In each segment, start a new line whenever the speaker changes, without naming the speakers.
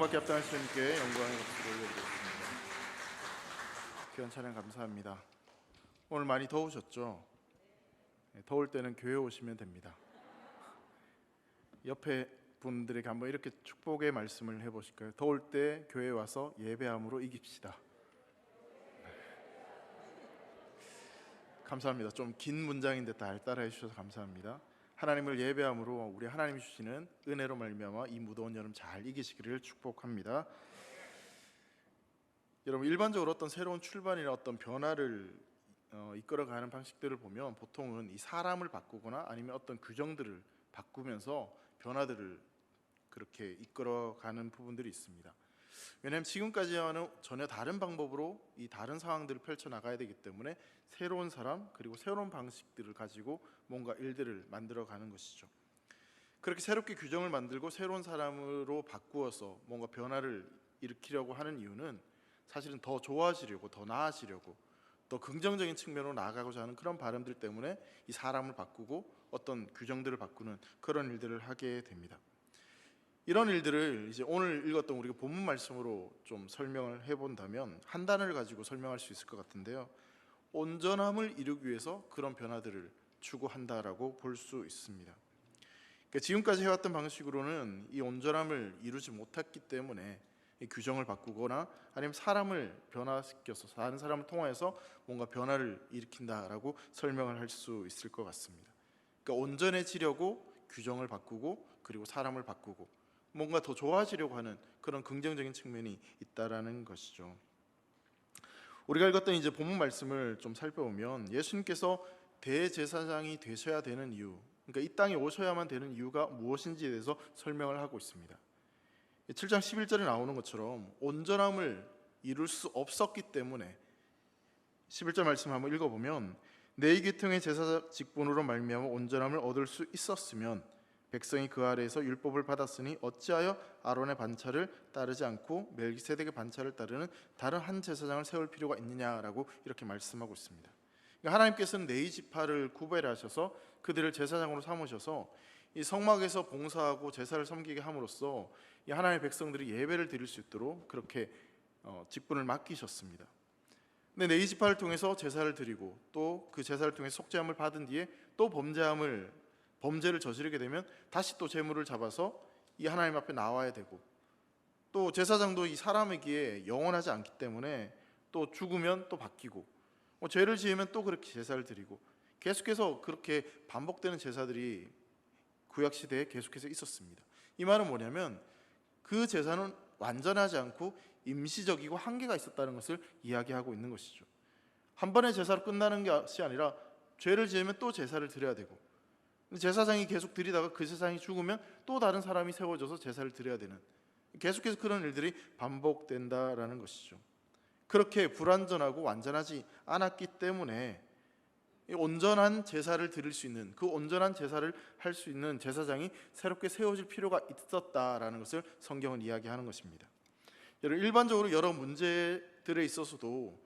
찬양받기 합당하신 주님께 영광의 박수를 올려드리겠습니다. 귀한 찬양 감사합니다. 오늘 많이 더우셨죠? 더울 때는 교회 오시면 됩니다. 옆에 분들에게 한번 이렇게 축복의 말씀을 해보실까요? 더울 때 교회 와서 예배함으로 이깁시다. 감사합니다. 좀 긴 문장인데 다 따라해 주셔서 감사합니다. 하나님을 예배함으로 우리 하나님이 주시는 은혜로 말미암아 이 무더운 여름 잘 이기시기를 축복합니다. 여러분, 일반적으로 어떤 새로운 출발이나 어떤 변화를 이끌어가는 방식들을 보면 보통은 이 사람을 바꾸거나 아니면 어떤 규정들을 바꾸면서 변화들을 그렇게 이끌어가는 부분들이 있습니다. 왜냐하면 지금까지와는 전혀 다른 방법으로 이 다른 상황들을 펼쳐나가야 되기 때문에 새로운 사람 그리고 새로운 방식들을 가지고 뭔가 일들을 만들어가는 것이죠. 그렇게 새롭게 규정을 만들고 새로운 사람으로 바꾸어서 뭔가 변화를 일으키려고 하는 이유는 사실은 더 좋아지려고, 더 나아지려고, 더 긍정적인 측면으로 나아가고자 하는 그런 바람들 때문에 이 사람을 바꾸고 어떤 규정들을 바꾸는 그런 일들을 하게 됩니다. 이런 일들을 이제 오늘 읽었던 우리가 본문 말씀으로 좀 설명을 해본다면 한 단어를 가지고 설명할 수 있을 것 같은데요, 온전함을 이루기 위해서 그런 변화들을 추구한다라고 볼 수 있습니다. 그러니까 지금까지 해왔던 방식으로는 이 온전함을 이루지 못했기 때문에 이 규정을 바꾸거나 아니면 사람을 변화시켜서 다른 사람을 통하여서 뭔가 변화를 일으킨다라고 설명을 할 수 있을 것 같습니다. 그러니까 온전해지려고 규정을 바꾸고 그리고 사람을 바꾸고 뭔가 더 좋아지려고 하는 그런 긍정적인 측면이 있다라는 것이죠. 우리가 읽었던 이제 본문 말씀을 좀 살펴보면 예수님께서 대제사장이 되셔야 되는 이유, 그러니까 이 땅에 오셔야만 되는 이유가 무엇인지에 대해서 설명을 하고 있습니다. 7장 11절에 나오는 것처럼 온전함을 이룰 수 없었기 때문에 11절 말씀 한번 읽어보면 내 계통의 제사 직분으로 말미암아 온전함을 얻을 수 있었으면 백성이 그 아래에서 율법을 받았으니 어찌하여 아론의 반차를 따르지 않고 멜기세덱의 반차를 따르는 다른 한 제사장을 세울 필요가 있느냐라고 이렇게 말씀하고 있습니다. 그러니까 하나님께서는 네이 지파를 구별하셔서 그들을 제사장으로 삼으셔서 이 성막에서 봉사하고 제사를 섬기게 함으로써 이 하나님의 백성들이 예배를 드릴 수 있도록 그렇게 직분을 맡기셨습니다. 근데 네이 지파를 통해서 제사를 드리고 또 그 제사를 통해 속죄함을 받은 뒤에 또 범죄를 저지르게 되면 다시 또 제물을 잡아서 이 하나님 앞에 나와야 되고, 또 제사장도 이 사람에게 영원하지 않기 때문에 또 죽으면 또 바뀌고, 죄를 지으면 또 그렇게 제사를 드리고, 계속해서 그렇게 반복되는 제사들이 구약시대에 계속해서 있었습니다. 이 말은 뭐냐면 그 제사는 완전하지 않고 임시적이고 한계가 있었다는 것을 이야기하고 있는 것이죠. 한 번의 제사로 끝나는 것이 아니라 죄를 지으면 또 제사를 드려야 되고, 제사장이 계속 드리다가 그 제사장이 죽으면 또 다른 사람이 세워져서 제사를 드려야 되는, 계속해서 그런 일들이 반복된다라는 것이죠. 그렇게 불완전하고 완전하지 않았기 때문에 온전한 제사를 드릴 수 있는, 그 온전한 제사를 할 수 있는 제사장이 새롭게 세워질 필요가 있었다라는 것을 성경은 이야기하는 것입니다. 일반적으로 여러 문제들에 있어서도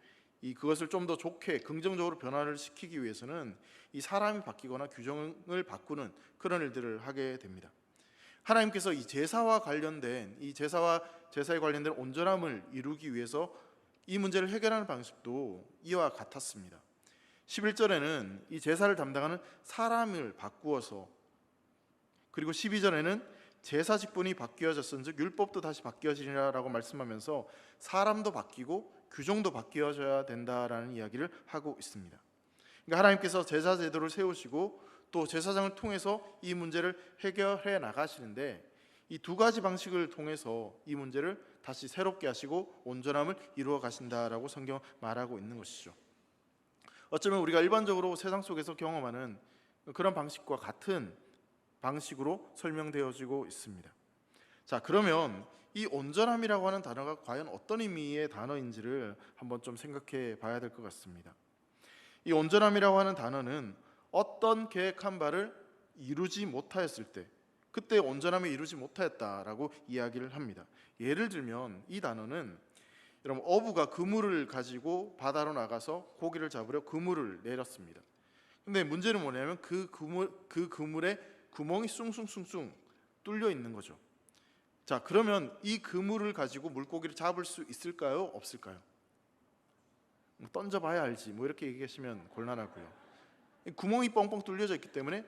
그것을 좀 더 좋게 긍정적으로 변화를 시키기 위해서는 이 사람이 바뀌거나 규정을 바꾸는 그런 일들을 하게 됩니다. 하나님께서 이 제사와 관련된 제사에 관련된 온전함을 이루기 위해서 이 문제를 해결하는 방식도 이와 같았습니다. 11절에는 이 제사를 담당하는 사람을 바꾸어서, 그리고 12절에는 제사 직분이 바뀌어졌은즉 율법도 다시 바뀌어지리라라고 말씀하면서 사람도 바뀌고 규정도 바뀌어져야 된다라는 이야기를 하고 있습니다. 그러니까 하나님께서 제사 제도를 세우시고 또 제사장을 통해서 이 문제를 해결해 나가시는데, 이 두 가지 방식을 통해서 이 문제를 다시 새롭게 하시고 온전함을 이루어 가신다라고 성경 말하고 있는 것이죠. 어쩌면 우리가 일반적으로 세상 속에서 경험하는 그런 방식과 같은 방식으로 설명되어지고 있습니다. 자, 그러면 이 온전함이라고 하는 단어가 과연 어떤 의미의 단어인지를 한번 좀 생각해 봐야 될 것 같습니다. 이 온전함이라고 하는 단어는 어떤 계획한 바를 이루지 못하였을 때, 그때 온전함을 이루지 못하였다라고 이야기를 합니다. 예를 들면 이 단어는, 여러분, 어부가 그물을 가지고 바다로 나가서 고기를 잡으려 그물을 내렸습니다. 근데 문제는 뭐냐면 그 그물에 구멍이 숭숭숭숭 뚫려 있는 거죠. 자, 그러면 이 그물을 가지고 물고기를 잡을 수 있을까요? 없을까요? 뭐 던져봐야 알지 뭐 이렇게 얘기하시면 곤란하고요. 구멍이 뻥뻥 뚫려져 있기 때문에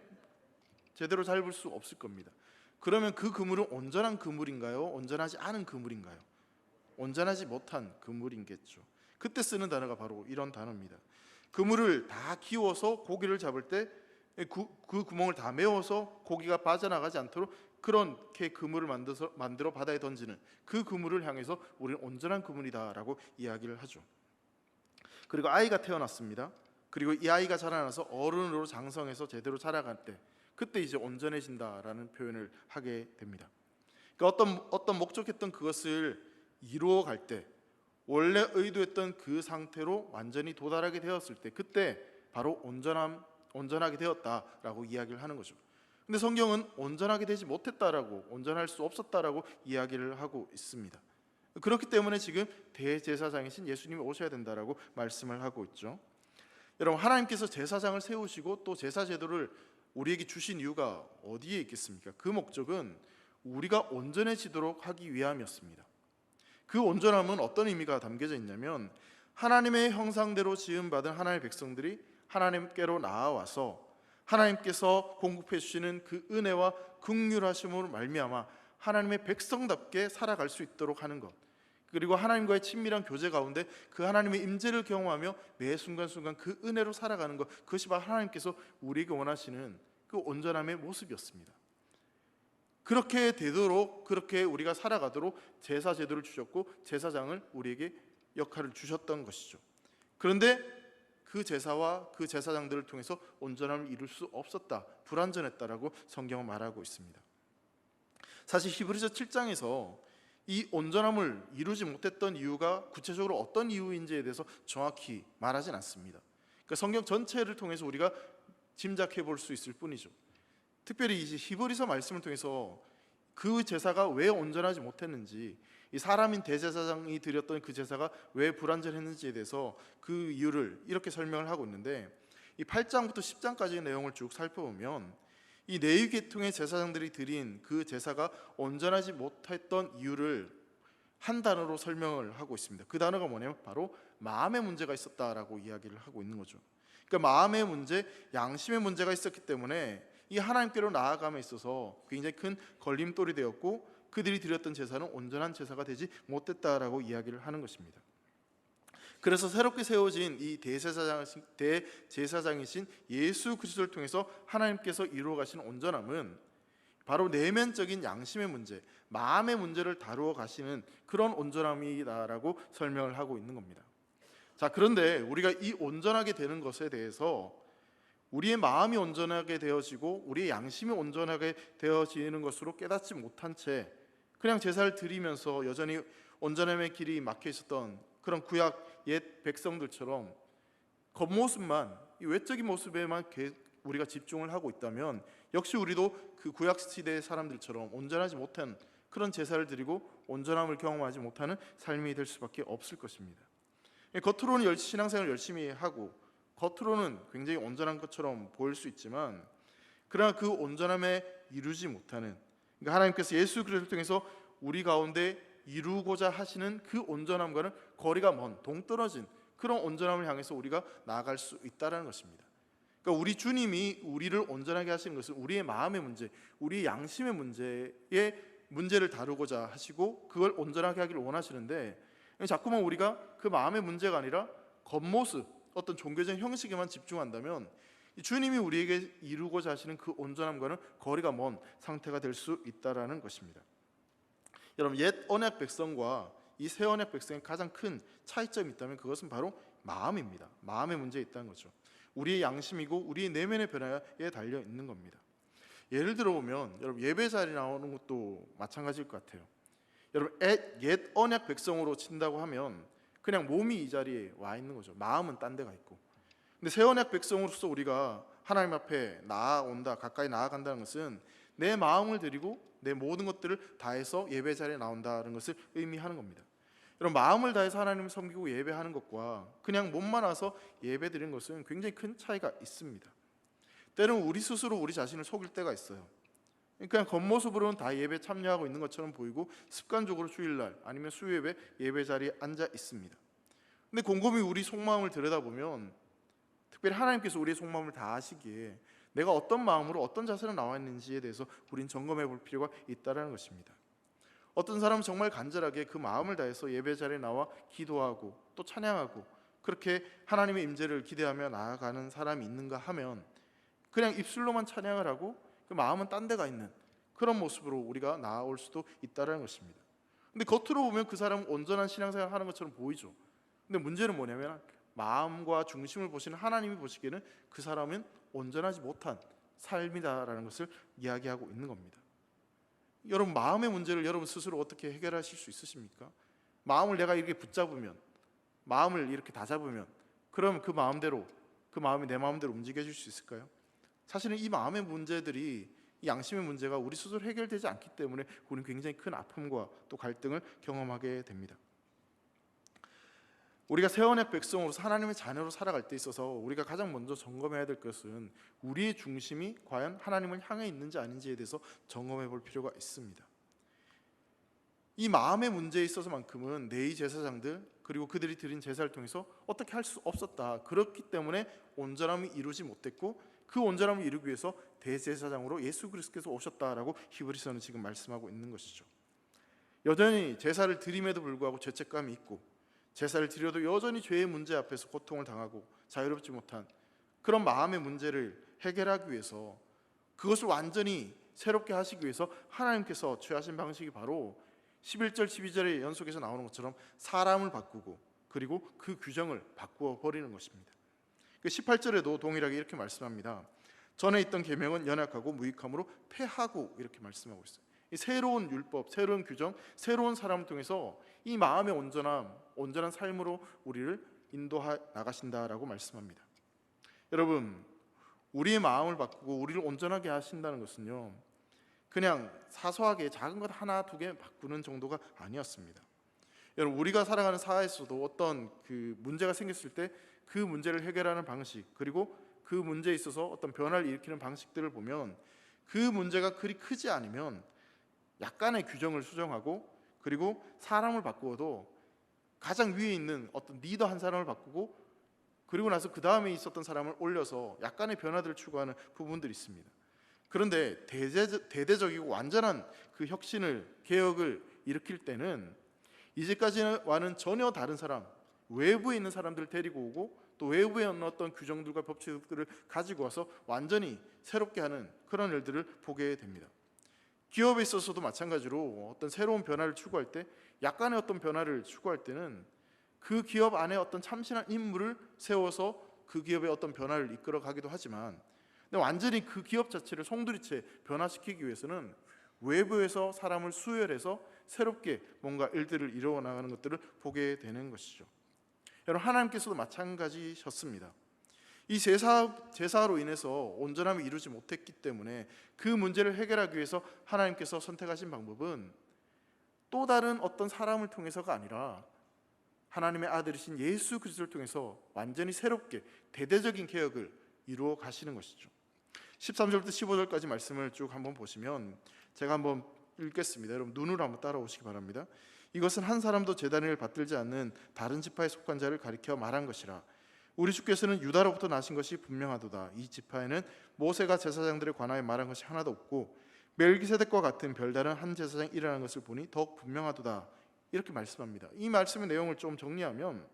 제대로 잡을 수 없을 겁니다. 그러면 그 그물은 온전한 그물인가요? 온전하지 않은 그물인가요? 온전하지 못한 그물이겠죠. 그때 쓰는 단어가 바로 이런 단어입니다. 그물을 다 끼워서 고기를 잡을 때 그 구멍을 다 메워서 고기가 빠져나가지 않도록 그렇게 그물을 만들어 바다에 던지는 그 그물을 향해서 우리는 온전한 그물이다라고 이야기를 하죠. 그리고 아이가 태어났습니다. 그리고 이 아이가 자라나서 어른으로 장성해서 제대로 자라갈 때 그때 이제 온전해진다라는 표현을 하게 됩니다. 그러니까 어떤 목적했던 그것을 이루어 갈 때 원래 의도했던 그 상태로 완전히 도달하게 되었을 때 그때 바로 온전하게 되었다라고 이야기를 하는 거죠. 근데 성경은 온전하게 되지 못했다라고, 온전할 수 없었다라고 이야기를 하고 있습니다. 그렇기 때문에 지금 대제사장이신 예수님이 오셔야 된다라고 말씀을 하고 있죠. 여러분, 하나님께서 제사장을 세우시고 또 제사 제도를 우리에게 주신 이유가 어디에 있겠습니까? 그 목적은 우리가 온전해지도록 하기 위함이었습니다. 그 온전함은 어떤 의미가 담겨져 있냐면 하나님의 형상대로 지음받은 하나님의 백성들이 하나님께로 나아와서 하나님께서 공급해 주시는 그 은혜와 긍휼하심으로 말미암아 하나님의 백성답게 살아갈 수 있도록 하는 것, 그리고 하나님과의 친밀한 교제 가운데 그 하나님의 임재를 경험하며 매 순간순간 그 은혜로 살아가는 것, 그것이 바로 하나님께서 우리에게 원하시는 그 온전함의 모습이었습니다. 그렇게 되도록, 그렇게 우리가 살아가도록 제사 제도를 주셨고 제사장을 우리에게 역할을 주셨던 것이죠. 그런데 그 제사와 그 제사장들을 통해서 온전함을 이룰 수 없었다, 불완전했다라고 성경은 말하고 있습니다. 사실 히브리서 7장에서 이 온전함을 이루지 못했던 이유가 구체적으로 어떤 이유인지에 대해서 정확히 말하진 않습니다. 그러니까 성경 전체를 통해서 우리가 짐작해 볼 수 있을 뿐이죠. 특별히 이 히브리서 말씀을 통해서 그 제사가 왜 온전하지 못했는지, 이 사람인 대제사장이 드렸던 그 제사가 왜 불완전했는지에 대해서 그 이유를 이렇게 설명을 하고 있는데, 이 8장부터 10장까지의 내용을 쭉 살펴보면 이 레위 계통의 제사장들이 드린 그 제사가 온전하지 못했던 이유를 한 단어로 설명을 하고 있습니다. 그 단어가 뭐냐면 바로 마음의 문제가 있었다라고 이야기를 하고 있는 거죠. 그러니까 마음의 문제, 양심의 문제가 있었기 때문에 이 하나님께로 나아감에 있어서 굉장히 큰 걸림돌이 되었고 그들이 드렸던 제사는 온전한 제사가 되지 못했다라고 이야기를 하는 것입니다. 그래서 새롭게 세워진 이 대제사장이신 예수 그리스도를 통해서 하나님께서 이루어 가신 온전함은 바로 내면적인 양심의 문제, 마음의 문제를 다루어 가시는 그런 온전함이다라고 설명을 하고 있는 겁니다. 자, 그런데 우리가 이 온전하게 되는 것에 대해서 우리의 마음이 온전하게 되어지고 우리의 양심이 온전하게 되어지는 것으로 깨닫지 못한 채 그냥 제사를 드리면서 여전히 온전함의 길이 막혀 있었던 그런 구약 옛 백성들처럼 겉모습만, 이 외적인 모습에만 우리가 집중을 하고 있다면 역시 우리도 그 구약 시대의 사람들처럼 온전하지 못한 그런 제사를 드리고 온전함을 경험하지 못하는 삶이 될 수밖에 없을 것입니다. 겉으로는 신앙생활을 열심히 하고 겉으로는 굉장히 온전한 것처럼 보일 수 있지만 그러나 그 온전함에 이루지 못하는, 그러니까 하나님께서 예수 그리스도를 통해서 우리 가운데 이루고자 하시는 그 온전함과는 거리가 먼, 동떨어진 그런 온전함을 향해서 우리가 나아갈 수 있다는 것입니다. 그러니까 우리 주님이 우리를 온전하게 하시는 것은 우리의 마음의 문제, 우리의 양심의 문제를 다루고자 하시고 그걸 온전하게 하기를 원하시는데 자꾸만 우리가 그 마음의 문제가 아니라 겉모습, 어떤 종교적인 형식에만 집중한다면 주님이 우리에게 이루고자 하시는 그 온전함과는 거리가 먼 상태가 될 수 있다는 것입니다. 여러분, 옛 언약 백성과 이 새 언약 백성의 가장 큰 차이점이 있다면 그것은 바로 마음입니다. 마음의 문제에 있다는 거죠. 우리의 양심이고 우리의 내면의 변화에 달려 있는 겁니다. 예를 들어 보면 여러분, 예배 자리에 나오는 것도 마찬가지일 것 같아요. 여러분, 옛 언약 백성으로 친다고 하면 그냥 몸이 이 자리에 와 있는 거죠. 마음은 딴 데가 있고. 근데 새 언약 백성으로서 우리가 하나님 앞에 나아온다, 가까이 나아간다는 것은 내 마음을 드리고 내 모든 것들을 다해서 예배 자리에 나온다는 것을 의미하는 겁니다. 여러분, 마음을 다해서 하나님을 섬기고 예배하는 것과 그냥 몸만 와서 예배 드리는 것은 굉장히 큰 차이가 있습니다. 때로는 우리 스스로 우리 자신을 속일 때가 있어요. 그냥 겉모습으로는 다 예배 참여하고 있는 것처럼 보이고 습관적으로 주일날 아니면 수요예배 예배 자리에 앉아 있습니다. 근데 곰곰이 우리 속마음을 들여다보면, 특별히 하나님께서 우리의 속마음을 다 아시기에 내가 어떤 마음으로 어떤 자세로 나와 있는지에 대해서 우린 점검해 볼 필요가 있다는 것입니다. 어떤 사람은 정말 간절하게 그 마음을 다해서 예배 자리에 나와 기도하고 또 찬양하고 그렇게 하나님의 임재를 기대하며 나아가는 사람이 있는가 하면, 그냥 입술로만 찬양을 하고 그 마음은 딴 데가 있는 그런 모습으로 우리가 나아올 수도 있다는 것입니다. 근데 겉으로 보면 그 사람은 온전한 신앙생활을 하는 것처럼 보이죠. 근데 문제는 뭐냐면, 마음과 중심을 보시는 하나님이 보시기에는 그 사람은 온전하지 못한 삶이다라는 것을 이야기하고 있는 겁니다. 여러분, 마음의 문제를 여러분 스스로 어떻게 해결하실 수 있으십니까? 마음을 내가 이렇게 붙잡으면, 마음을 이렇게 다잡으면, 그럼 그 마음대로, 그 마음이 내 마음대로 움직여질 수 있을까요? 사실은 이 마음의 문제들이, 이 양심의 문제가 우리 스스로 해결되지 않기 때문에 우리는 굉장히 큰 아픔과 또 갈등을 경험하게 됩니다. 우리가 새 언약 백성으로서 하나님의 자녀로 살아갈 때 있어서 우리가 가장 먼저 점검해야 될 것은 우리의 중심이 과연 하나님을 향해 있는지 아닌지에 대해서 점검해 볼 필요가 있습니다. 이 마음의 문제에 있어서만큼은 내위 제사장들 그리고 그들이 드린 제사를 통해서 어떻게 할 수 없었다. 그렇기 때문에 온전함이 이루지 못했고, 그 온전함을 이루기 위해서 대제사장으로 예수 그리스도께서 오셨다라고 히브리서는 지금 말씀하고 있는 것이죠. 여전히 제사를 드림에도 불구하고 죄책감이 있고, 제사를 드려도 여전히 죄의 문제 앞에서 고통을 당하고 자유롭지 못한 그런 마음의 문제를 해결하기 위해서, 그것을 완전히 새롭게 하시기 위해서 하나님께서 취하신 방식이 바로 11절 12절의 연속에서 나오는 것처럼 사람을 바꾸고 그리고 그 규정을 바꾸어 버리는 것입니다. 18절에도 동일하게 이렇게 말씀합니다. 전에 있던 계명은 연약하고 무익함으로 폐하고, 이렇게 말씀하고 있어요. 이 새로운 율법, 새로운 규정, 새로운 사람을 통해서 이 마음의 온전함, 온전한 삶으로 우리를 인도하 나가신다라고 말씀합니다. 여러분, 우리의 마음을 바꾸고 우리를 온전하게 하신다는 것은요, 그냥 사소하게 작은 것 하나 두 개 바꾸는 정도가 아니었습니다. 여러분, 우리가 살아가는 사회에서도 어떤 그 문제가 생겼을 때 그 문제를 해결하는 방식, 그리고 그 문제에 있어서 어떤 변화를 일으키는 방식들을 보면, 그 문제가 그리 크지 않으면 약간의 규정을 수정하고, 그리고 사람을 바꾸어도 가장 위에 있는 어떤 리더 한 사람을 바꾸고, 그리고 나서 그 다음에 있었던 사람을 올려서 약간의 변화들을 추구하는 부분들이 있습니다. 그런데 대대적이고 완전한 그 혁신을, 개혁을 일으킬 때는 이제까지와는 전혀 다른 사람, 외부에 있는 사람들을 데리고 오고, 또 외부에 있는 어떤 규정들과 법칙들을 가지고 와서 완전히 새롭게 하는 그런 일들을 보게 됩니다. 기업에 있어서도 마찬가지로 어떤 새로운 변화를 추구할 때, 약간의 어떤 변화를 추구할 때는 그 기업 안에 어떤 참신한 인물을 세워서 그 기업의 어떤 변화를 이끌어 가기도 하지만, 근데 완전히 그 기업 자체를 송두리째 변화시키기 위해서는 외부에서 사람을 수혈해서 새롭게 뭔가 일들을 이루어 나가는 것들을 보게 되는 것이죠. 여러분, 하나님께서도 마찬가지셨습니다. 이 제사로 인해서 온전함이 이루지 못했기 때문에 그 문제를 해결하기 위해서 하나님께서 선택하신 방법은 또 다른 어떤 사람을 통해서가 아니라 하나님의 아들이신 예수 그리스도를 통해서 완전히 새롭게 대대적인 개혁을 이루어 가시는 것이죠. 13절부터 15절까지 말씀을 쭉 한번 보시면, 제가 한번 읽겠습니다. 여러분, 눈으로 한번 따라오시기 바랍니다. 이것은 한 사람도 제단을 받들지 않는 다른 지파에 속한 자를 가리켜 말한 것이라. 우리 주께서는 유다로부터 나신 것이 분명하도다. 이 지파에는 모세가 제사장들에 관하여 말한 것이 하나도 없고 멜기세덱과 같은 별다른 한 제사장이 일어난 것을 보니 더욱 분명하도다. 이렇게 말씀합니다. 이 말씀의 내용을 좀 정리하면,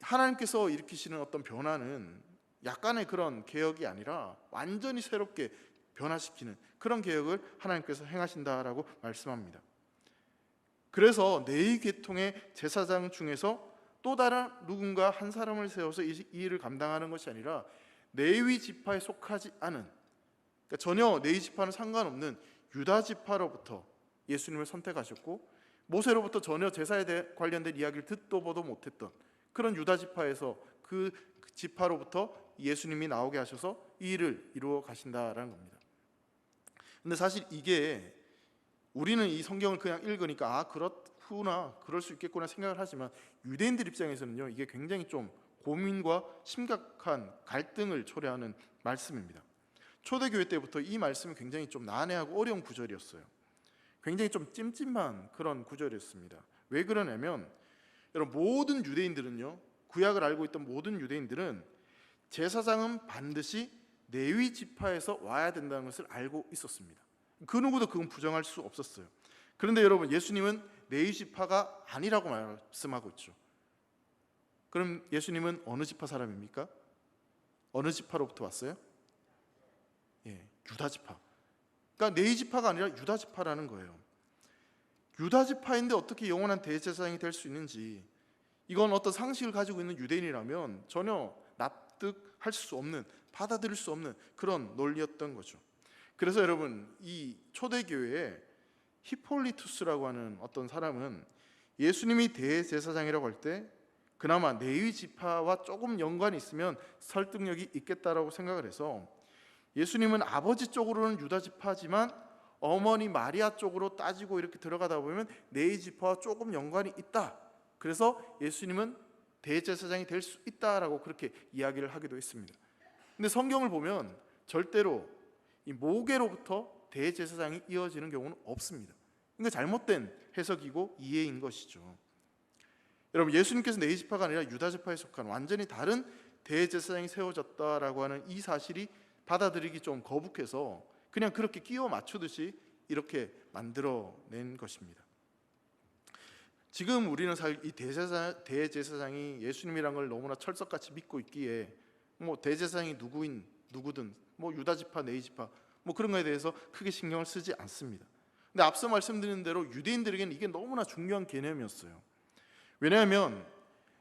하나님께서 일으키시는 어떤 변화는 약간의 그런 개혁이 아니라 완전히 새롭게 변화시키는 그런 개혁을 하나님께서 행하신다라고 말씀합니다. 그래서 레위 계통의 제사장 중에서 또 다른 누군가 한 사람을 세워서 이 일을 감당하는 것이 아니라 레위 지파에 속하지 않은, 그러니까 전혀 레위 지파는 상관없는 유다 지파로부터 예수님을 선택하셨고, 모세로부터 전혀 제사에 관련된 이야기를 듣도 보도 못했던 그런 유다 지파에서 그 지파로부터 예수님이 나오게 하셔서 이 일을 이루어 가신다라는 겁니다. 근데 사실 이게, 우리는 이 성경을 그냥 읽으니까 그렇구나, 그럴 수 있겠구나 생각을 하지만, 유대인들 입장에서는요, 이게 굉장히 좀 고민과 심각한 갈등을 초래하는 말씀입니다. 초대교회 때부터 이 말씀이 굉장히 좀 난해하고 어려운 구절이었어요. 굉장히 좀 찜찜한 그런 구절이었습니다. 왜 그러냐면 여러분, 모든 유대인들은요, 구약을 알고 있던 모든 유대인들은 제사장은 반드시 레위 지파에서 와야 된다는 것을 알고 있었습니다. 그 누구도 그건 부정할 수 없었어요. 그런데 여러분, 예수님은 레위 지파가 아니라고 말씀하고 있죠. 그럼 예수님은 어느 지파 사람입니까? 어느 지파로부터 왔어요? 유다 지파. 그러니까 레위 지파가 아니라 유다 지파라는 거예요. 유다 지파인데 어떻게 영원한 대제사장이 될 수 있는지, 이건 어떤 상식을 가지고 있는 유대인이라면 전혀 납득할 수 없는, 받아들일 수 없는 그런 논리였던 거죠. 그래서 여러분, 이 초대교회에 히폴리투스라고 하는 어떤 사람은 예수님이 대제사장이라고 할 때 그나마 레위 지파와 조금 연관이 있으면 설득력이 있겠다라고 생각을 해서, 예수님은 아버지 쪽으로는 유다 지파지만 어머니 마리아 쪽으로 따지고 이렇게 들어가다 보면 레위 지파와 조금 연관이 있다. 그래서 예수님은 대제사장이 될 수 있다라고 그렇게 이야기를 하기도 했습니다. 근데 성경을 보면 절대로 이 모계로부터 대제사장이 이어지는 경우는 없습니다. 그러니까 잘못된 해석이고 이해인 것이죠. 여러분, 예수님께서 레위 지파가 아니라 유다 지파에 속한 완전히 다른 대제사장이 세워졌다라고 하는 이 사실이 받아들이기 좀 거북해서 그냥 그렇게 끼워 맞추듯이 이렇게 만들어낸 것입니다. 지금 우리는 이 대제사장이 예수님이란 걸 너무나 철석같이 믿고 있기에 뭐 대제사장이 누구든 뭐 유다 지파, 레위 지파 뭐 그런 거에 대해서 크게 신경을 쓰지 않습니다. 근데 앞서 말씀드린 대로 유대인들에게는 이게 너무나 중요한 개념이었어요. 왜냐하면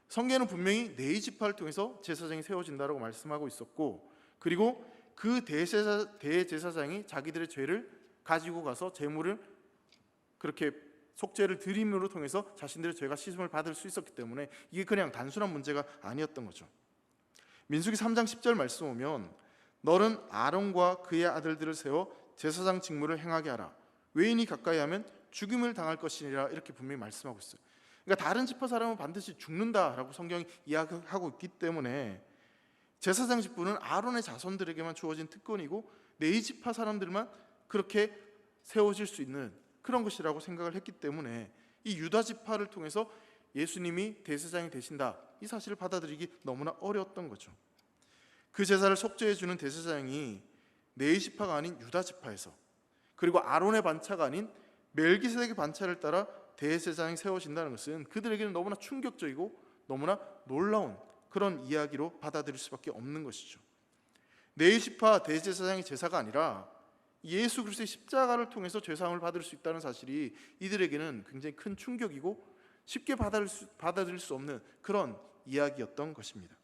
성경에는 분명히 레위 지파를 통해서 제사장이 세워진다라고 말씀하고 있었고, 그리고 그 대제사장이 자기들의 죄를 가지고 가서 제물을 그렇게 속죄를 드림으로 통해서 자신들의 죄가 씻음을 받을 수 있었기 때문에 이게 그냥 단순한 문제가 아니었던 거죠. 민수기 3장 10절 말씀 보면, 너는 아론과 그의 아들들을 세워 제사장 직무를 행하게 하라. 외인이 가까이 하면 죽임을 당할 것이니라. 이렇게 분명히 말씀하고 있어요. 그러니까 다른 지파 사람은 반드시 죽는다라고 성경이 이야기하고 있기 때문에 제사장 직분은 아론의 자손들에게만 주어진 특권이고 레위 지파 사람들만 그렇게 세워질 수 있는 그런 것이라고 생각을 했기 때문에 이 유다 지파를 통해서 예수님이 대제사장이 되신다, 이 사실을 받아들이기 너무나 어려웠던 거죠. 그 제사를 속죄해 주는 대제사장이 레위 지파가 아닌 유다 지파에서, 그리고 아론의 반차가 아닌 멜기세덱의 반차를 따라 대제사장이 세워진다는 것은 그들에게는 너무나 충격적이고 너무나 놀라운 그런 이야기로 받아들일 수밖에 없는 것이죠. 레위 지파 대제사장의 제사가 아니라 예수 그리스도의 십자가를 통해서 죄사함을 받을 수 있다는 사실이 이들에게는 굉장히 큰 충격이고 쉽게 받아들일 수 없는 그런 이야기였던 것입니다.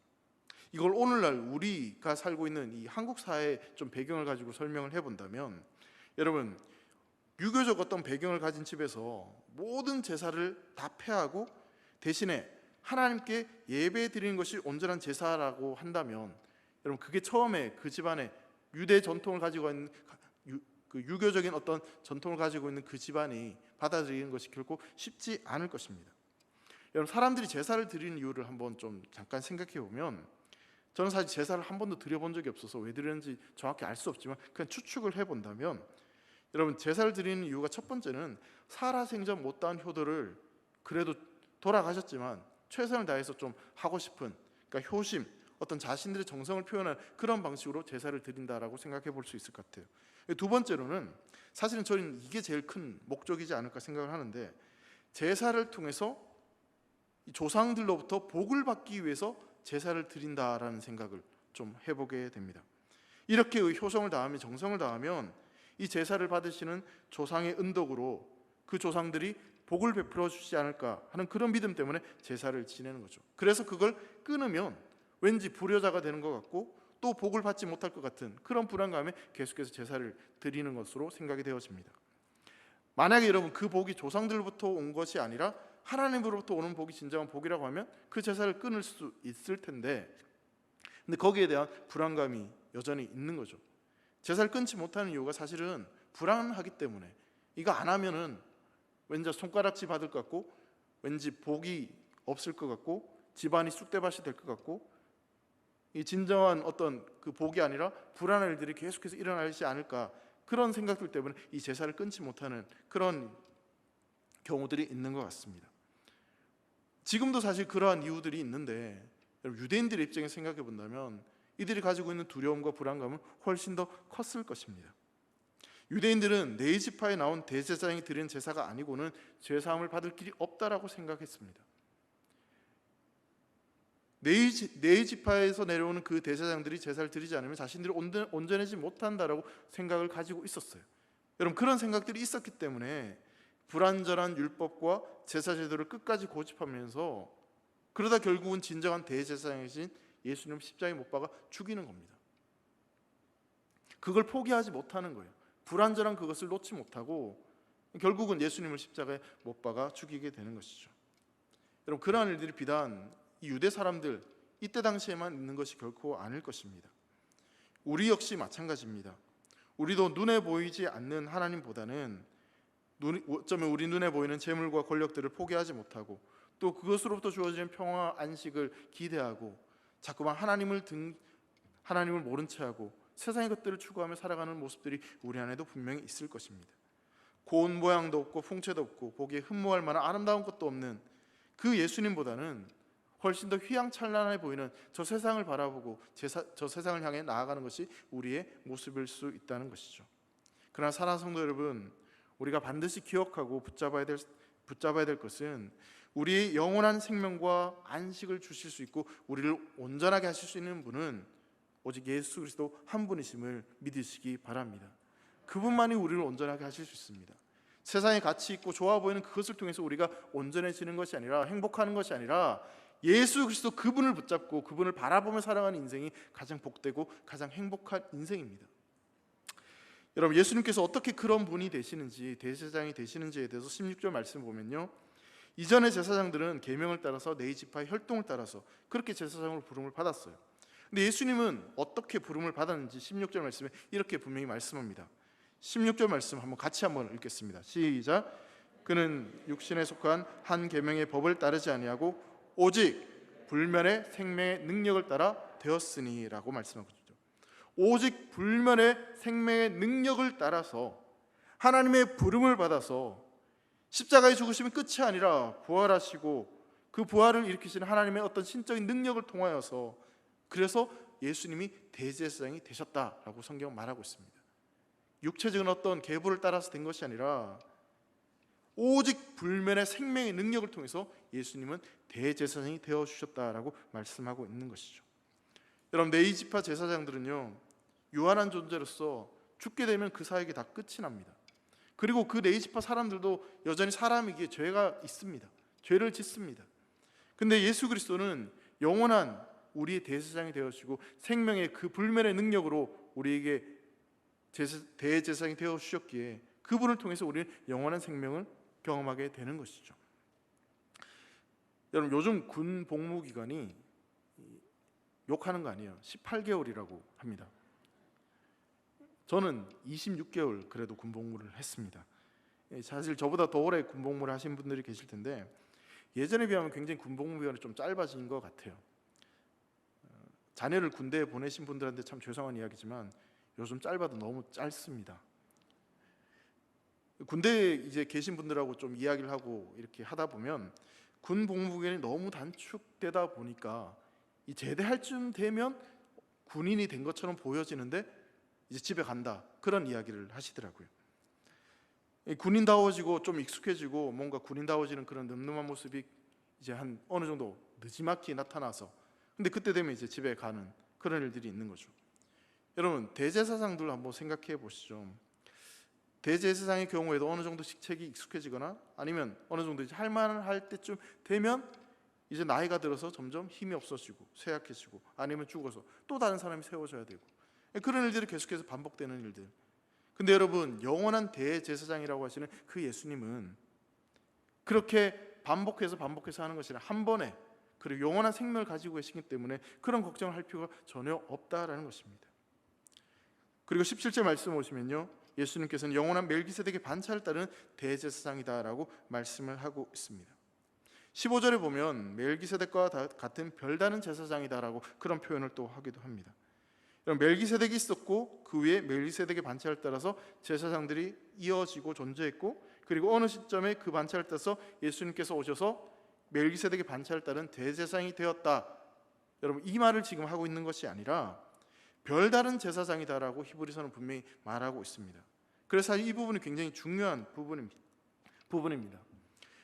이걸 오늘날 우리가 살고 있는 이 한국 사회의 좀 배경을 가지고 설명을 해본다면, 여러분, 유교적 어떤 배경을 가진 집에서 모든 제사를 다 폐하고 대신에 하나님께 예배 드리는 것이 온전한 제사라고 한다면, 여러분, 그게 처음에 그 집안의 유대 전통을 가지고 있는 그 유교적인 어떤 전통을 가지고 있는 그 집안이 받아들이는 것이 결코 쉽지 않을 것입니다. 여러분, 사람들이 제사를 드리는 이유를 한번 좀 잠깐 생각해 보면, 저는 사실 제사를 한 번도 드려본 적이 없어서 왜 드리는지 정확히 알 수 없지만 그냥 추측을 해본다면, 여러분, 제사를 드리는 이유가 첫 번째는 살아생전 못다한 효도를 그래도 돌아가셨지만 최선을 다해서 좀 하고 싶은, 그러니까 효심, 어떤 자신들의 정성을 표현하는 그런 방식으로 제사를 드린다라고 생각해 볼 수 있을 것 같아요. 두 번째로는 사실은 저는 이게 제일 큰 목적이지 않을까 생각을 하는데, 제사를 통해서 조상들로부터 복을 받기 위해서 제사를 드린다라는 생각을 좀 해보게 됩니다. 이렇게 효성을 다하면, 정성을 다하면 이 제사를 받으시는 조상의 은덕으로 그 조상들이 복을 베풀어 주시지 않을까 하는 그런 믿음 때문에 제사를 지내는 거죠. 그래서 그걸 끊으면 왠지 불효자가 되는 것 같고 또 복을 받지 못할 것 같은 그런 불안감에 계속해서 제사를 드리는 것으로 생각이 되어집니다. 만약에 여러분, 그 복이 조상들부터 온 것이 아니라 하나님으로부터 오는 복이 진정한 복이라고 하면 그 제사를 끊을 수 있을 텐데, 근데 거기에 대한 불안감이 여전히 있는 거죠. 제사를 끊지 못하는 이유가 사실은 불안하기 때문에, 이거 안 하면은 왠지 손가락질 받을 것 같고, 왠지 복이 없을 것 같고, 집안이 쑥대밭이 될 것 같고, 이 진정한 어떤 그 복이 아니라 불안한 일들이 계속해서 일어나지 않을까, 그런 생각들 때문에 이 제사를 끊지 못하는 그런 경우들이 있는 것 같습니다. 지금도 사실 그러한 이유들이 있는데, 유대인들의 입장에서 생각해 본다면 이들이 가지고 있는 두려움과 불안감은 훨씬 더 컸을 것입니다. 유대인들은 네 지파에 나온 대제사장이 드리는 제사가 아니고는 죄사함을 받을 길이 없다라고 생각했습니다. 네 지파에서 내려오는 그 대제사장들이 제사를 드리지 않으면 자신들이 온전해지지 못한다라고 생각을 가지고 있었어요. 여러분, 그런 생각들이 있었기 때문에 불완전한 율법과 제사 제도를 끝까지 고집하면서, 그러다 결국은 진정한 대제사장이신 예수님 십자가에 못 박아 죽이는 겁니다. 그걸 포기하지 못하는 거예요. 불완전한 그것을 놓지 못하고 결국은 예수님을 십자가에 못 박아 죽이게 되는 것이죠. 여러분, 그러한 일들이 비단 이 유대 사람들 이때 당시에만 있는 것이 결코 아닐 것입니다. 우리 역시 마찬가지입니다. 우리도 눈에 보이지 않는 하나님보다는 어쩌면 우리 눈에 보이는 재물과 권력들을 포기하지 못하고, 또 그것으로부터 주어지는 평화, 안식을 기대하고 자꾸만 하나님을 모른 채하고 세상의 것들을 추구하며 살아가는 모습들이 우리 안에도 분명히 있을 것입니다. 고운 모양도 없고 풍채도 없고 보기에 흠모할 만한 아름다운 것도 없는 그 예수님보다는 훨씬 더 휘황찬란해 보이는 저 세상을 바라보고 저 세상을 향해 나아가는 것이 우리의 모습일 수 있다는 것이죠. 그러나 사랑하는 성도 여러분, 우리가 반드시 기억하고 붙잡아야 될 것은 우리의 영원한 생명과 안식을 주실 수 있고 우리를 온전하게 하실 수 있는 분은 오직 예수 그리스도 한 분이심을 믿으시기 바랍니다. 그분만이 우리를 온전하게 하실 수 있습니다. 세상에 가치 있고 좋아 보이는 그것을 통해서 우리가 온전해지는 것이 아니라, 행복하는 것이 아니라 예수 그리스도 그분을 붙잡고 그분을 바라보며 살아가는 인생이 가장 복되고 가장 행복한 인생입니다. 여러분, 예수님께서 어떻게 그런 분이 되시는지, 대제사장이 되시는지에 대해서 16절 말씀 보면요, 이전의 제사장들은 계명을 따라서 네 지파의 혈통을 따라서 그렇게 제사장으로 부름을 받았어요. 근데 예수님은 어떻게 부름을 받았는지 16절 말씀에 이렇게 분명히 말씀합니다. 16절 말씀 같이 한번 읽겠습니다. 시작. 그는 육신에 속한 한 계명의 법을 따르지 아니하고 오직 불멸의 생명의 능력을 따라 되었으니 라고 말씀하고 있죠. 오직 불멸의 생명의 능력을 따라서 하나님의 부름을 받아서 십자가에 죽으시면 끝이 아니라 부활하시고 그 부활을 일으키시는 하나님의 어떤 신적인 능력을 통하여서, 그래서 예수님이 대제사장이 되셨다라고 성경은 말하고 있습니다. 육체적인 어떤 계보를 따라서 된 것이 아니라 오직 불멸의 생명의 능력을 통해서 예수님은 대제사장이 되어주셨다라고 말씀하고 있는 것이죠. 여러분, 네 지파 제사장들은요, 유한한 존재로서 죽게 되면 그 사역이 다 끝이 납니다. 그리고 그 네 지파 사람들도 여전히 사람이기에 죄가 있습니다. 죄를 짓습니다. 근데 예수 그리스도는 영원한 우리의 대제사장이 되어주시고 생명의 그 불멸의 능력으로 우리에게 대제사장이 되어주셨기에 그분을 통해서 우리는 영원한 생명을 경험하게 되는 것이죠. 여러분, 요즘 군 복무 기간이 욕하는 거 아니에요. 18개월이라고 합니다. 저는 26개월 그래도 군 복무를 했습니다. 사실 저보다 더 오래 군 복무를 하신 분들이 계실 텐데 예전에 비하면 굉장히 군 복무 기간이 좀 짧아진 것 같아요. 자녀를 군대에 보내신 분들한테 참 죄송한 이야기지만 요즘 짧아도 너무 짧습니다. 군대에 이제 계신 분들하고 좀 이야기를 하고 이렇게 하다 보면 군 복무 기간이 너무 단축되다 보니까 이 제대할 쯤 되면 군인이 된 것처럼 보여지는데 이제 집에 간다, 그런 이야기를 하시더라고요. 군인다워지고 좀 익숙해지고 뭔가 군인다워지는 그런 늠름한 모습이 이제 한 어느 정도 느지막이 나타나서, 근데 그때 되면 이제 집에 가는 그런 일들이 있는 거죠. 여러분, 대제사장들 한번 생각해 보시죠. 대제사장의 경우에도 어느 정도 식책이 익숙해지거나 아니면 어느 정도 이제 할 만을 할 때쯤 되면 이제 나이가 들어서 점점 힘이 없어지고 쇠약해지고 아니면 죽어서 또 다른 사람이 세워져야 되고, 그런 일들이 계속해서 반복되는 일들. 근데 여러분, 영원한 대제사장이라고 하시는 그 예수님은 그렇게 반복해서 하는 것이 아니라 한 번에, 그리고 영원한 생명을 가지고 계시기 때문에 그런 걱정을 할 필요가 전혀 없다라는 것입니다. 그리고 17절 말씀 보시면요, 예수님께서는 영원한 멜기세덱의 반차를 따르는 대제사장이다라고 말씀을 하고 있습니다. 15절에 보면 멜기세덱과 같은 별다른 제사장이다라고 그런 표현을 또 하기도 합니다. 멜기세덱이 있었고 그 위에 멜기세덱의 반차를 따라서 제사장들이 이어지고 존재했고, 그리고 어느 시점에 그 반차를 따라서 예수님께서 오셔서 멜기세덱의 반차를 따른 대제사장이 되었다. 여러분, 이 말을 지금 하고 있는 것이 아니라 별다른 제사장이다라고 히브리서는 분명히 말하고 있습니다. 그래서 이 부분이 굉장히 중요한 부분입니다.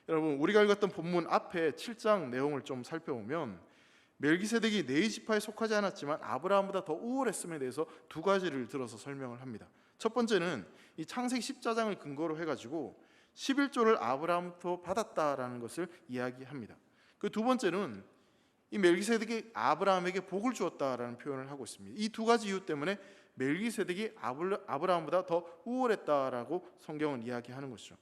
여러분, 우리가 읽었던 본문 앞에 7장 내용을 좀 살펴보면 멜기세덱이 네 지파에 속하지 않았지만 아브라함보다 더 우월했음에 대해서 두 가지를 들어서 설명을 합니다. 첫 번째는 이 창세기 14장을 근거로 해가지고 11조를 아브라함부터 받았다라는 것을 이야기합니다. 그 두 번째는 이 멜기세덱이 아브라함에게 복을 주었다라는 표현을 하고 있습니다. 이 두 가지 이유 때문에 멜기세덱이 아브라함보다 더 우월했다라고 성경은 이야기하는 것이죠.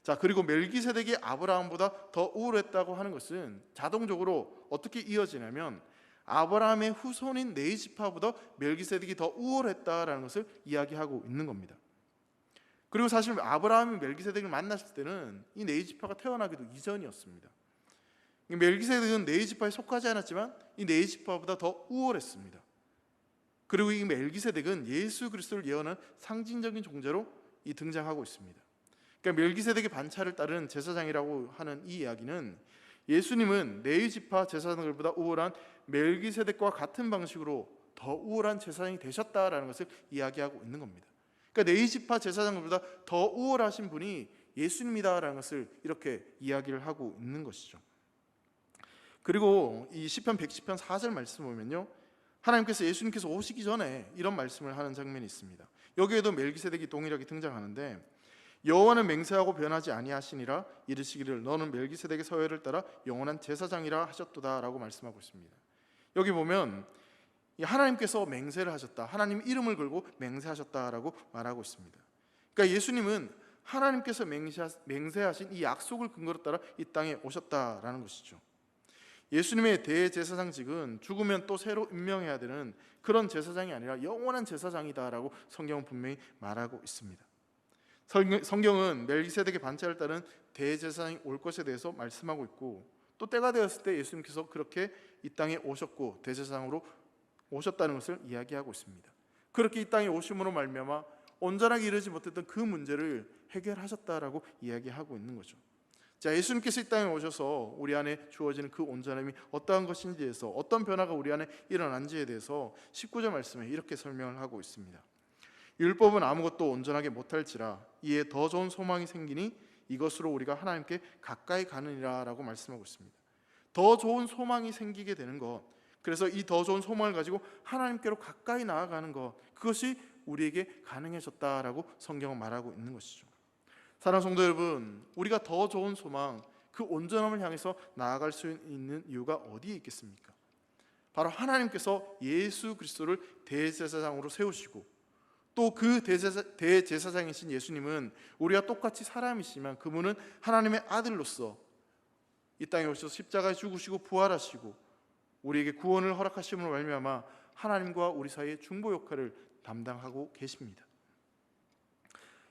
자, 그리고 멜기세덱이 아브라함보다 더 우월했다고 하는 것은 자동적으로 어떻게 이어지냐면 아브라함의 후손인 네 지파보다 멜기세덱이 더 우월했다라는 것을 이야기하고 있는 겁니다. 그리고 사실 아브라함이 멜기세덱을 만났을 때는 이 네 지파가 태어나기도 이전이었습니다. 멜기세덱은 네 지파에 속하지 않았지만 이 네 지파보다 더 우월했습니다. 그리고 이 멜기세덱은 예수 그리스도를 예언한 상징적인 존재로 등장하고 있습니다. 그러니까 멜기세덱의 반차를 따르는 제사장이라고 하는 이 이야기는 예수님은 네 지파 제사장들보다 우월한 멜기세덱과 같은 방식으로 더 우월한 제사장이 되셨다라는 것을 이야기하고 있는 겁니다. 그러니까 네 지파 제사장들보다 더 우월하신 분이 예수님이다라는 것을 이렇게 이야기를 하고 있는 것이죠. 그리고 이 시편 110편 4절 말씀 보면요, 하나님께서 예수님께서 오시기 전에 이런 말씀을 하는 장면이 있습니다. 여기에도 멜기세덱이 동일하게 등장하는데, 여호와는 맹세하고 변하지 아니하시니라 이르시기를 너는 멜기세덱의 서열을 따라 영원한 제사장이라 하셨도다라고 말씀하고 있습니다. 여기 보면 하나님께서 맹세를 하셨다, 하나님 이름을 걸고 맹세하셨다라고 말하고 있습니다. 그러니까 예수님은 하나님께서 맹세하신 이 약속을 근거로 따라 이 땅에 오셨다라는 것이죠. 예수님의 대제사장직은 죽으면 또 새로 임명해야 되는 그런 제사장이 아니라 영원한 제사장이다라고 성경은 분명히 말하고 있습니다. 성경은 멜기세덱의 반차를 따른 대제사장이 올 것에 대해서 말씀하고 있고, 또 때가 되었을 때 예수님께서 그렇게 이 땅에 오셨고 대제사장으로 오셨다는 것을 이야기하고 있습니다. 그렇게 이 땅에 오심으로 말미암아 온전하게 이르지 못했던 그 문제를 해결하셨다라고 이야기하고 있는 거죠. 자, 예수님께서 이 땅에 오셔서 우리 안에 주어지는 그 온전함이 어떠한 것인지에서 어떤 변화가 우리 안에 일어난지에 대해서 19절 말씀에 이렇게 설명을 하고 있습니다. 율법은 아무것도 온전하게 못할지라 이에 더 좋은 소망이 생기니 이것으로 우리가 하나님께 가까이 가느니라 라고 말씀하고 있습니다. 더 좋은 소망이 생기게 되는 것, 그래서 이 더 좋은 소망을 가지고 하나님께로 가까이 나아가는 것, 그것이 우리에게 가능해졌다라고 성경은 말하고 있는 것이죠. 사랑하는 성도 여러분, 우리가 더 좋은 소망, 그 온전함을 향해서 나아갈 수 있는 이유가 어디에 있겠습니까? 바로 하나님께서 예수 그리스도를 대제사장으로 세우시고, 또 그 대제사장이신 예수님은 우리와 똑같이 사람이시지만 그분은 하나님의 아들로서 이 땅에 오셔서 십자가에 죽으시고 부활하시고 우리에게 구원을 허락하심으로 말미암아 하나님과 우리 사이의 중보 역할을 담당하고 계십니다.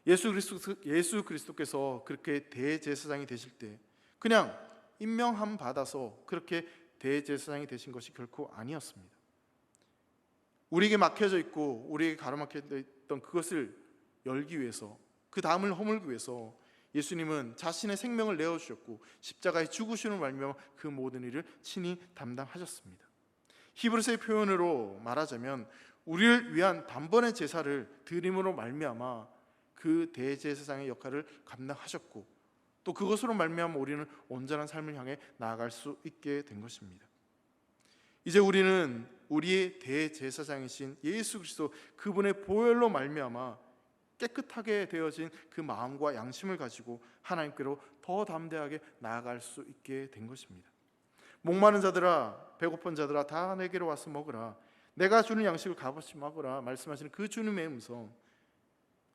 예수 그리스도께서 그렇게 대제사장이 되실 때 그냥 임명함 받아서 그렇게 대제사장이 되신 것이 결코 아니었습니다. 우리에게 막혀져 있고 우리에게 가로막혀 있던 그것을 열기 위해서, 그 담을 허물기 위해서 예수님은 자신의 생명을 내어주셨고 십자가에 죽으심으로 말미암아 그 모든 일을 친히 담당하셨습니다. 히브리서의 표현으로 말하자면 우리를 위한 단번의 제사를 드림으로 말미암아 그 대제사장의 역할을 감당하셨고, 또 그것으로 말미암아 우리는 온전한 삶을 향해 나아갈 수 있게 된 것입니다. 이제 우리는 우리의 대제사장이신 예수 그리스도 그분의 보혈로 말미암아 깨끗하게 되어진 그 마음과 양심을 가지고 하나님께로 더 담대하게 나아갈 수 있게 된 것입니다. 목마른 자들아 배고픈 자들아 다 내게로 와서 먹으라, 내가 주는 양식을 값없이 먹으라 말씀하시는 그 주님의 음성,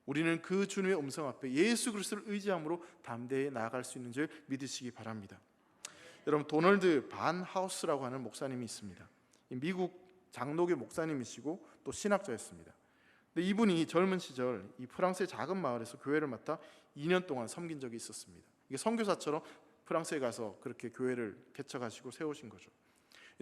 우리는 그 주님의 음성 앞에 예수 그리스도를 의지함으로 담대히 나아갈 수 있는 줄 믿으시기 바랍니다. 여러분, 도널드 반 하우스라고 하는 목사님이 있습니다. 미국 장로교 목사님이시고 또 신학자였습니다. 근데 이분이 젊은 시절 이 프랑스의 작은 마을에서 교회를 맡아 2년 동안 섬긴 적이 있었습니다. 이게 선교사처럼 프랑스에 가서 그렇게 교회를 개척하시고 세우신 거죠.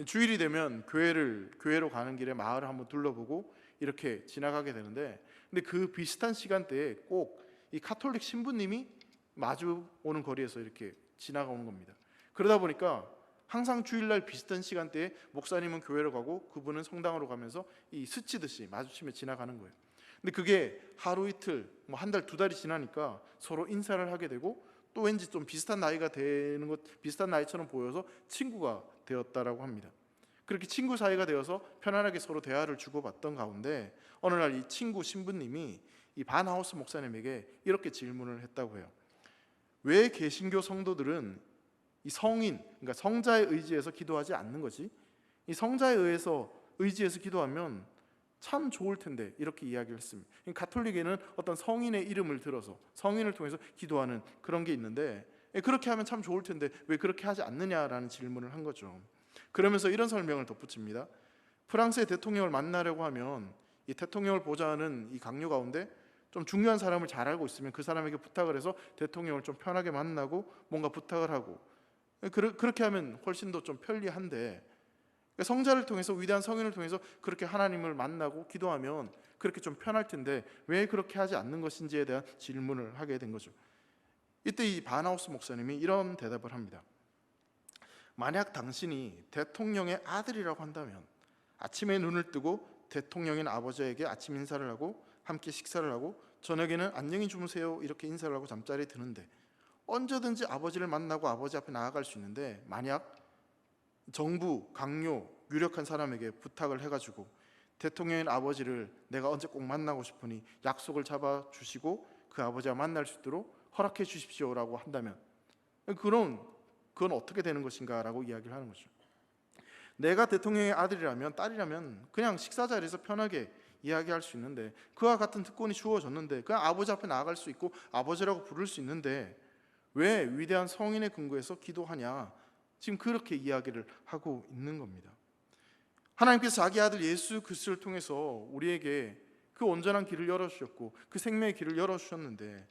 주일이 되면 교회로 가는 길에 마을을 한번 둘러보고 이렇게 지나가게 되는데, 근데 그 비슷한 시간대에 꼭 이 가톨릭 신부님이 마주 오는 거리에서 이렇게 지나가는 겁니다. 그러다 보니까 항상 주일날 비슷한 시간대에 목사님은 교회로 가고 그분은 성당으로 가면서 이 스치듯이 마주치며 지나가는 거예요. 근데 그게 하루 이틀, 뭐 한 달, 두 달이 지나니까 서로 인사를 하게 되고, 또 왠지 좀 비슷한 나이가 되는 것, 비슷한 나이처럼 보여서 친구가 되었다라고 합니다. 그렇게 친구 사이가 되어서 편안하게 서로 대화를 주고받던 가운데 어느 날 이 친구 신부님이 이 반하우스 목사님에게 이렇게 질문을 했다고 해요. 왜 개신교 성도들은 이 성인, 그러니까 성자의 의지에서 기도하지 않는 거지? 이 성자에 의해서 의지해서 기도하면 참 좋을 텐데, 이렇게 이야기를 했습니다. 가톨릭에는 어떤 성인의 이름을 들어서 성인을 통해서 기도하는 그런 게 있는데, 그렇게 하면 참 좋을 텐데 왜 그렇게 하지 않느냐라는 질문을 한 거죠. 그러면서 이런 설명을 덧붙입니다. 프랑스의 대통령을 만나려고 하면 이 대통령을 보좌하는 이 강요 가운데 좀 중요한 사람을 잘 알고 있으면 그 사람에게 부탁을 해서 대통령을 좀 편하게 만나고 뭔가 부탁을 하고, 그렇게 하면 훨씬 더 좀 편리한데, 성자를 통해서, 위대한 성인을 통해서 그렇게 하나님을 만나고 기도하면 그렇게 좀 편할 텐데 왜 그렇게 하지 않는 것인지에 대한 질문을 하게 된 거죠. 이때 이 반하우스 목사님이 이런 대답을 합니다. 만약 당신이 대통령의 아들이라고 한다면 아침에 눈을 뜨고 대통령인 아버지에게 아침 인사를 하고 함께 식사를 하고 저녁에는 안녕히 주무세요 이렇게 인사를 하고 잠자리에 드는데 언제든지 아버지를 만나고 아버지 앞에 나아갈 수 있는데, 만약 정부, 강요, 유력한 사람에게 부탁을 해가지고 대통령인 아버지를 내가 언제 꼭 만나고 싶으니 약속을 잡아주시고 그 아버지와 만날 수 있도록 허락해 주십시오라고 한다면 그건 어떻게 되는 것인가 라고 이야기를 하는 거죠. 내가 대통령의 아들이라면, 딸이라면 그냥 식사 자리에서 편하게 이야기할 수 있는데, 그와 같은 특권이 주어졌는데 그냥 아버지 앞에 나아갈 수 있고 아버지라고 부를 수 있는데 왜 위대한 성인의 근거에서 기도하냐, 지금 그렇게 이야기를 하고 있는 겁니다. 하나님께서 자기 아들 예수 그리스도를 통해서 우리에게 그 온전한 길을 열어주셨고 그 생명의 길을 열어주셨는데,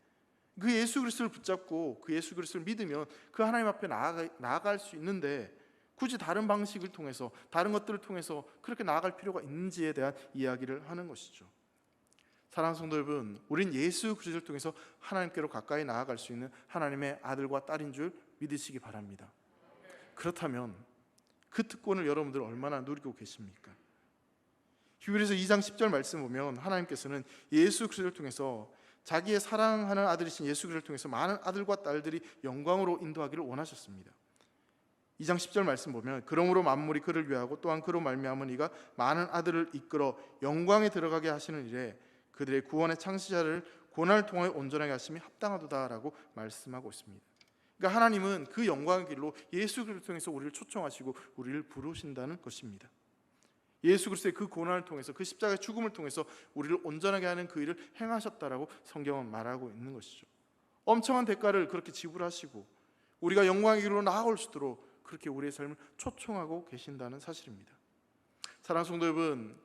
그 예수 그리스도를 붙잡고 그 예수 그리스도를 믿으면 그 하나님 앞에 나아갈 수 있는데, 굳이 다른 방식을 통해서, 다른 것들을 통해서 그렇게 나아갈 필요가 있는지에 대한 이야기를 하는 것이죠. 사랑하는 성도 여러분, 우린 예수 그리스도를 통해서 하나님께로 가까이 나아갈 수 있는 하나님의 아들과 딸인 줄 믿으시기 바랍니다. 그렇다면 그 특권을 여러분들 얼마나 누리고 계십니까? 히브리서 2장 10절 말씀 보면 하나님께서는 예수 그리스도를 통해서 자기의 사랑하는 아들이신 예수 그리스도를 통해서 많은 아들과 딸들이 영광으로 인도하기를 원하셨습니다. 2장 10절 말씀 보면 그러므로 만물이 그를 위하고 또한 그로 말미암은 이가 많은 아들을 이끌어 영광에 들어가게 하시는 일에 그들의 구원의 창시자를 고난을 통하여 온전하게 하심이 합당하도다라고 말씀하고 있습니다. 그러니까 하나님은 그 영광의 길로 예수 그리스도를 통해서 우리를 초청하시고 우리를 부르신다는 것입니다. 예수 그리스도의 그 고난을 통해서, 그 십자가의 죽음을 통해서 우리를 온전하게 하는 그 일을 행하셨다라고 성경은 말하고 있는 것이죠. 엄청난 대가를 그렇게 지불하시고 우리가 영광의 길로 나아올 수 있도록 그렇게 우리의 삶을 초청하고 계신다는 사실입니다. 사랑하는 성도 여러분,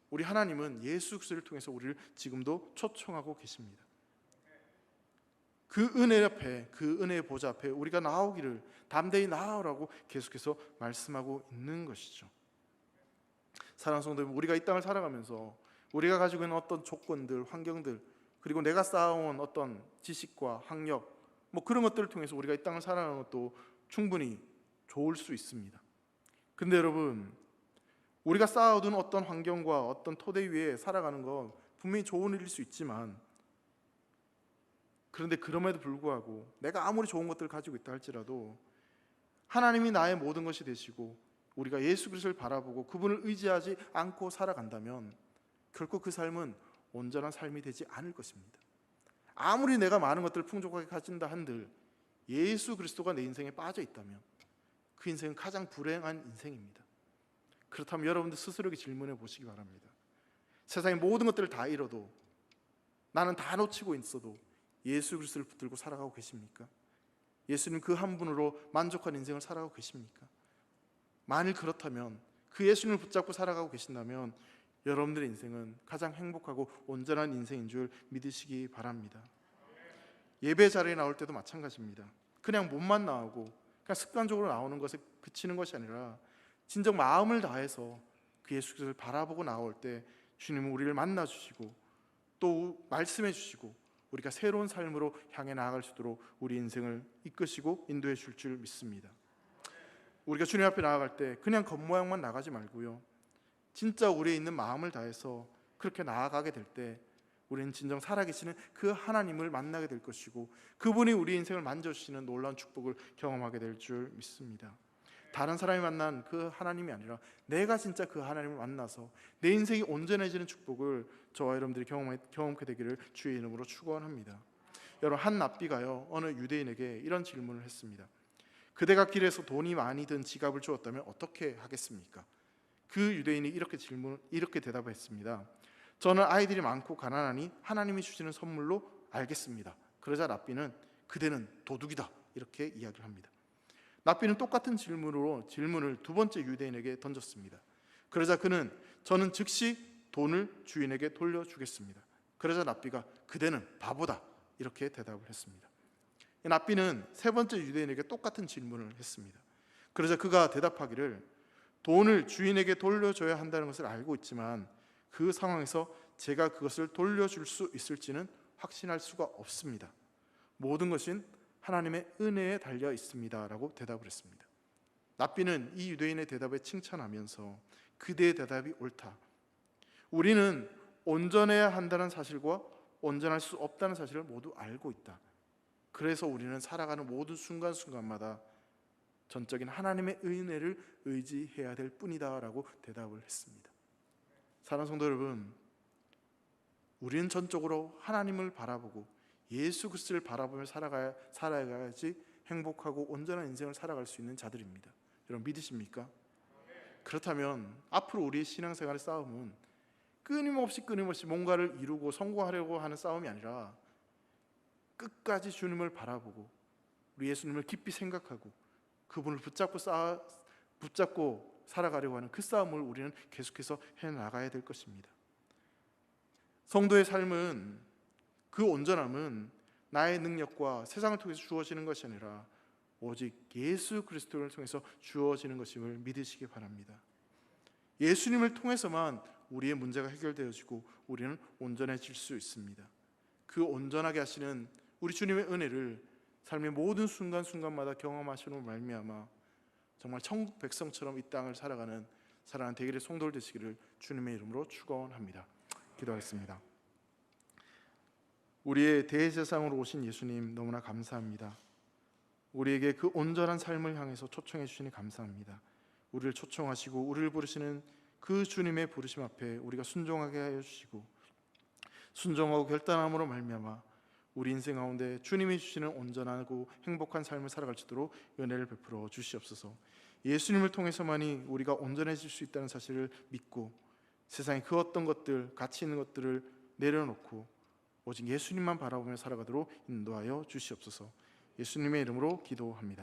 우리 하나님은 예수 그리스도를 통해서 우리를 지금도 초청하고 계십니다. 그 은혜 앞에, 그 은혜의 보좌 앞에 우리가 나오기를 담대히 나아오라고 계속해서 말씀하고 있는 것이죠. 사랑하는 성도 여러분, 우리가 이 땅을 살아가면서 우리가 가지고 있는 어떤 조건들, 환경들, 그리고 내가 쌓아온 어떤 지식과 학력, 뭐 그런 것들을 통해서 우리가 이 땅을 살아가는 것도 충분히 좋을 수 있습니다. 근데 여러분, 우리가 쌓아둔 어떤 환경과 어떤 토대 위에 살아가는 건 분명히 좋은 일일 수 있지만, 그런데 그럼에도 불구하고 내가 아무리 좋은 것들을 가지고 있다 할지라도 하나님이 나의 모든 것이 되시고 우리가 예수 그리스도를 바라보고 그분을 의지하지 않고 살아간다면 결코 그 삶은 온전한 삶이 되지 않을 것입니다. 아무리 내가 많은 것들을 풍족하게 가진다 한들 예수 그리스도가 내 인생에 빠져 있다면 그 인생은 가장 불행한 인생입니다. 그렇다면 여러분들 스스로에게 질문해 보시기 바랍니다. 세상의 모든 것들을 다 잃어도, 나는 다 놓치고 있어도 예수 그리스도를 붙들고 살아가고 계십니까? 예수님 그 한 분으로 만족한 인생을 살아가고 계십니까? 만일 그렇다면, 그 예수님을 붙잡고 살아가고 계신다면 여러분들의 인생은 가장 행복하고 온전한 인생인 줄 믿으시기 바랍니다. 예배 자리에 나올 때도 마찬가지입니다. 그냥 몸만 나오고 그냥 습관적으로 나오는 것에 그치는 것이 아니라 진정 마음을 다해서 그 예수 그리스도를 바라보고 나올 때 주님은 우리를 만나 주시고 또 말씀해 주시고 우리가 새로운 삶으로 향해 나아갈 수 있도록 우리 인생을 이끄시고 인도해 줄 줄 믿습니다. 우리가 주님 앞에 나아갈 때 그냥 겉모양만 나가지 말고요, 진짜 우리에 있는 마음을 다해서 그렇게 나아가게 될 때 우리는 진정 살아계시는 그 하나님을 만나게 될 것이고 그분이 우리 인생을 만져주시는 놀라운 축복을 경험하게 될 줄 믿습니다. 다른 사람이 만난 그 하나님이 아니라 내가 진짜 그 하나님을 만나서 내 인생이 온전해지는 축복을 저와 여러분들이 경험하게 되기를 주의 이름으로 축원합니다. 여러분, 한 랍비가요 어느 유대인에게 이런 질문을 했습니다. 그대가 길에서 돈이 많이 든 지갑을 주었다면 어떻게 하겠습니까? 그 유대인이 이렇게 대답했습니다. 저는 아이들이 많고 가난하니 하나님이 주시는 선물로 알겠습니다. 그러자 랍비는 그대는 도둑이다 이렇게 이야기를 합니다. 랍비는 똑같은 질문을 두 번째 유대인에게 던졌습니다. 그러자 그는 저는 즉시 돈을 주인에게 돌려주겠습니다. 그러자 랍비가 그대는 바보다 이렇게 대답을 했습니다. 랍비는 세 번째 유대인에게 똑같은 질문을 했습니다. 그러자 그가 대답하기를 돈을 주인에게 돌려줘야 한다는 것을 알고 있지만 그 상황에서 제가 그것을 돌려줄 수 있을지는 확신할 수가 없습니다. 모든 것은 하나님의 은혜에 달려 있습니다 라고 대답을 했습니다. 랍비는 이 유대인의 대답에 칭찬하면서 그대의 대답이 옳다, 우리는 온전해야 한다는 사실과 온전할 수 없다는 사실을 모두 알고 있다, 그래서 우리는 살아가는 모든 순간순간마다 전적인 하나님의 은혜를 의지해야 될 뿐이다 라고 대답을 했습니다. 사랑하는 성도 여러분, 우리는 전적으로 하나님을 바라보고 예수 그리스도를 바라보며 살아가야지 행복하고 온전한 인생을 살아갈 수 있는 자들입니다. 여러분 믿으십니까? 그렇다면 앞으로 우리의 신앙생활의 싸움은 끊임없이 뭔가를 이루고 성공하려고 하는 싸움이 아니라 끝까지 주님을 바라보고 우리 예수님을 깊이 생각하고 그분을 붙잡고 살아가려고 하는 그 싸움을 우리는 계속해서 해나가야 될 것입니다. 성도의 삶은, 그 온전함은 나의 능력과 세상을 통해서 주어지는 것이 아니라 오직 예수 그리스도를 통해서 주어지는 것임을 믿으시기 바랍니다. 예수님을 통해서만 우리의 문제가 해결되어지고 우리는 온전해질 수 있습니다. 그 온전하게 하시는 우리 주님의 은혜를 삶의 모든 순간순간마다 경험하시는 말미암아 정말 천국 백성처럼 이 땅을 살아가는 사랑하는 대길의 성도들 되시기를 주님의 이름으로 축원합니다. 기도하겠습니다. 우리의 대제사장으로 오신 예수님 너무나 감사합니다. 우리에게 그 온전한 삶을 향해서 초청해 주시니 감사합니다. 우리를 초청하시고 우리를 부르시는 그 주님의 부르심 앞에 우리가 순종하게 하여 주시고 순종하고 결단함으로 말미암아 우리 인생 가운데 주님이 주시는 온전하고 행복한 삶을 살아갈 수 있도록 은혜를 베풀어 주시옵소서. 예수님을 통해서만이 우리가 온전해질 수 있다는 사실을 믿고 세상의 그 어떤 것들, 가치 있는 것들을 내려놓고 오직 예수님만 바라보며 살아가도록 인도하여 주시옵소서. 예수님의 이름으로 기도합니다.